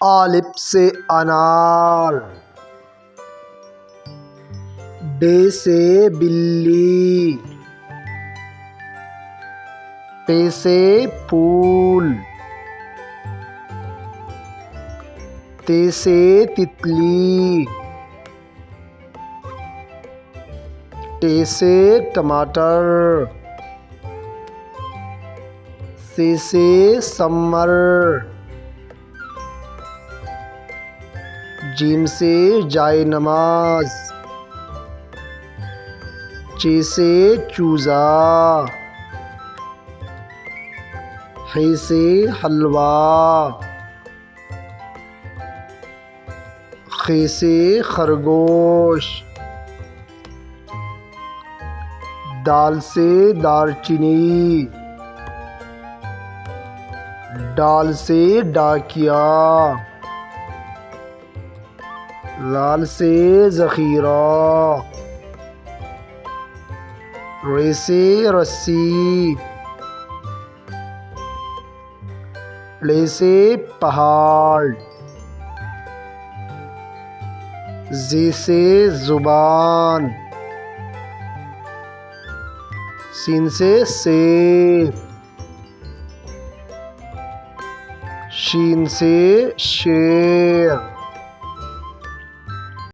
الف سے انار، ب سے بلی، پ سے پھول، ت سے تتلی، ٹ سے ٹماٹر، ث سے ثمر، ج سے جائے نماز، چ سے چوزا، ح سے حلوہ، خ سے خرگوش، دال سے دار چینی، ڈال سے ڈاکیا، لال سے ذخیرہ، ر سے رسی، ل سے پہاڑ، ز سے زبان، س سے سیب، ش سے شیر۔